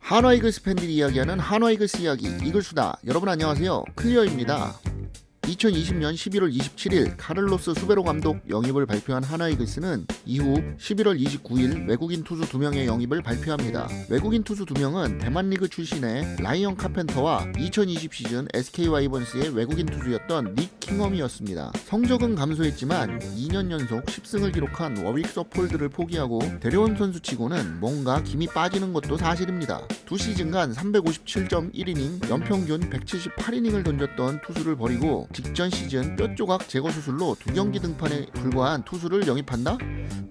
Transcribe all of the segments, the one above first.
한화 이글스 팬들이 이야기하는 한화 이글스 이야기 이글수다. 여러분 안녕하세요. 클리어입니다. 2020년 11월 27일 카를로스 수베로 감독 영입을 발표한 한화 이글스는 이후 11월 29일 외국인 투수 2명의 영입을 발표합니다. 외국인 투수 2명은 대만 리그 출신의 라이언 카펜터와 2020 시즌 SK 와이번스의 외국인 투수였던 닉 킹엄이었습니다. 성적은 감소했지만 2년 연속 10승을 기록한 워윅 서폴드를 포기하고 데려온 선수치고는 뭔가 김이 빠지는 것도 사실입니다. 두 시즌간 357.1이닝, 연평균 178이닝을 던졌던 투수를 버리고 직전 시즌 뼈조각 제거 수술로 2경기 등판에 불과한 투수를 영입한다?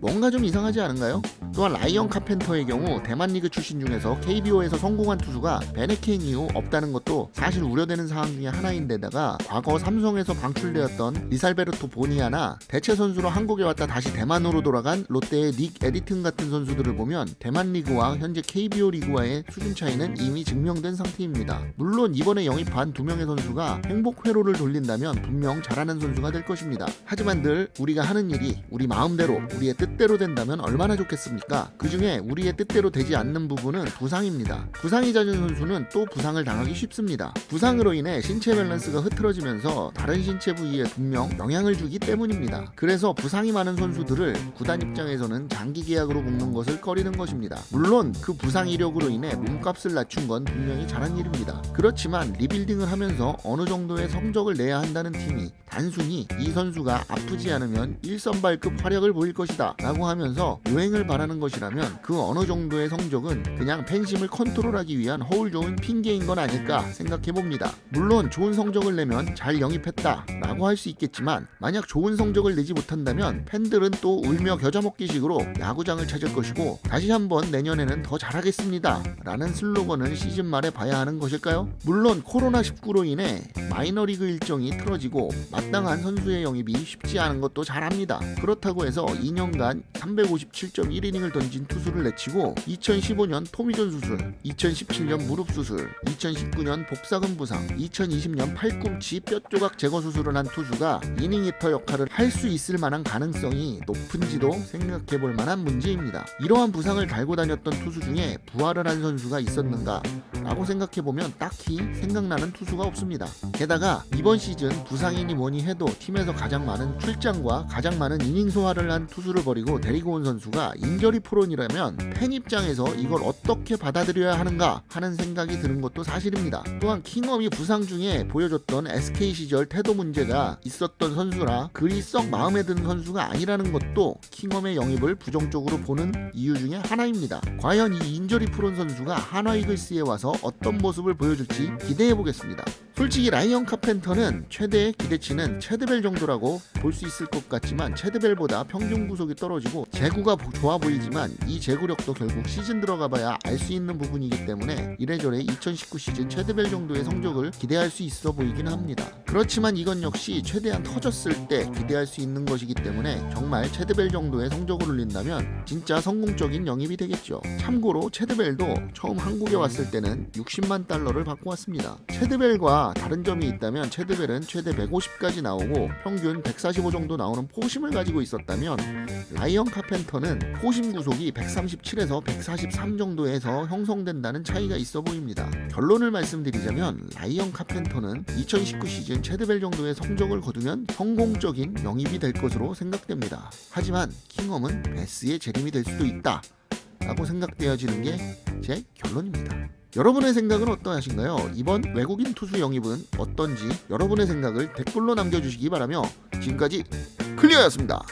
뭔가 좀 이상하지 않은가요? 또한 라이언 카펜터의 경우 대만 리그 출신 중에서 KBO에서 성공한 투수가 베네켄 이후 없다는 것도 사실 우려되는 사항 중에 하나인데다가 과거 삼성에서 방출되었던 리살베르토 보니아나 대체 선수로 한국에 왔다 다시 대만으로 돌아간 롯데의 닉 에디튼 같은 선수들을 보면 대만 리그와 현재 KBO 리그와의 수준 차이는 이미 증명된 상태입니다. 물론 이번에 영입한 2명의 선수가 행복 회로를 돌린다면 분명 잘하는 선수가 될 것입니다. 하지만 늘 우리가 하는 일이 우리 마음대로 우리의 뜻대로 된다면 얼마나 좋겠습니까? 그 중에 우리의 뜻대로 되지 않는 부분은 부상입니다. 부상이 잦은 선수는 또 부상을 당하기 쉽습니다. 부상으로 인해 신체 밸런스가 흐트러지면서 다른 신체 부위에 분명 영향을 주기 때문입니다. 그래서 부상이 많은 선수들을 구단 입장에서는 장기 계약으로 묶는 것을 꺼리는 것입니다. 물론 그 부상 이력으로 인해 몸값을 낮춘 건 분명히 잘한 일입니다. 그렇지만 리빌딩을 하면서 어느 정도의 성적을 내야 한다는 팀이 단순히 이 선수가 아프지 않으면 1선발급 활약을 보일 것이다 라고 하면서 유행을 바라는 것이라면 그 어느 정도의 성적은 그냥 팬심을 컨트롤하기 위한 허울 좋은 핑계인 건 아닐까 생각해봅니다. 물론 좋은 성적을 내면 잘 영입했다 라고 할 수 있겠지만 만약 좋은 성적을 내지 못한다면 팬들은 또 울며 겨자 먹기식으로 야구장을 찾을 것이고 다시 한번 내년에는 더 잘하겠습니다 라는 슬로건을 시즌 말에 봐야 하는 것일까요? 물론 코로나19로 인해 마이너리그 일정이 틀어지고 마땅한 선수의 영입이 쉽지 않은 것도 잘 압니다. 그렇다고 해서 2년간 357.1이닝을 던진 투수를 내치고 2015년 토미존 수술, 2017년 무릎 수술, 2019년 복사근 부상, 2020년 팔꿈치 뼈조각 제거 수술을 한 투수가 이닝 히터 역할을 할 수 있을 만한 가능성이 높은지도 생각해볼 만한 문제입니다. 이러한 부상을 달고 다녔던 투수 중에 부활을 한 선수가 있었는가 라고 생각해보면 딱히 생각나는 투수가 없습니다. 게다가 이번 시즌 부상이니 뭐니 해도 팀에서 가장 많은 출장과 가장 많은 이닝 소화를 한 투수를 버리고 데리고 온 선수가 인저리 프론이라면 팬 입장에서 이걸 어떻게 받아들여야 하는가 하는 생각이 드는 것도 사실입니다. 또한 킹엄이 부상 중에 보여줬던 SK 시절 태도 문제가 있었던 선수라 그리 썩 마음에 드는 선수가 아니라는 것도 킹엄의 영입을 부정적으로 보는 이유 중에 하나입니다. 과연 이 인저리 프론 선수가 한화 이글스에 와서 어떤 모습을 보여줄지 기대해보겠습니다. 솔직히 라이언 카펜터는 최대의 기대치는 체드벨 정도라고 볼 수 있을 것 같지만 체드벨보다 평균 구속이 떨어지고 제구가 좋아 보이지만 이 제구력도 결국 시즌 들어가봐야 알 수 있는 부분이기 때문에 이래저래 2019 시즌 체드벨 정도의 성적을 기대할 수 있어 보이긴 합니다. 그렇지만 이건 역시 최대한 터졌을 때 기대할 수 있는 것이기 때문에 정말 체드벨 정도의 성적을 올린다면 진짜 성공적인 영입이 되겠죠. 참고로 체드벨도 처음 한국에 왔을 때는 60만 달러를 받고 왔습니다. 체드벨과 다른 점이 있다면 체드벨은 최대 150까지 나오고 평균 145 정도 나오는 포심을 가지고 있었다면 라이언 카펜터는 포심 구속이 137에서 143 정도에서 형성된다는 차이가 있어 보입니다. 결론을 말씀드리자면 라이언 카펜터는 2019 시즌 체드벨 정도의 성적을 거두면 성공적인 영입이 될 것으로 생각됩니다. 하지만 킹엄은 베스의 재림이 될 수도 있다 라고 생각되어지는 게 제 결론입니다. 여러분의 생각은 어떠하신가요? 이번 외국인 투수 영입은 어떤지 여러분의 생각을 댓글로 남겨주시기 바라며 지금까지 클리어였습니다.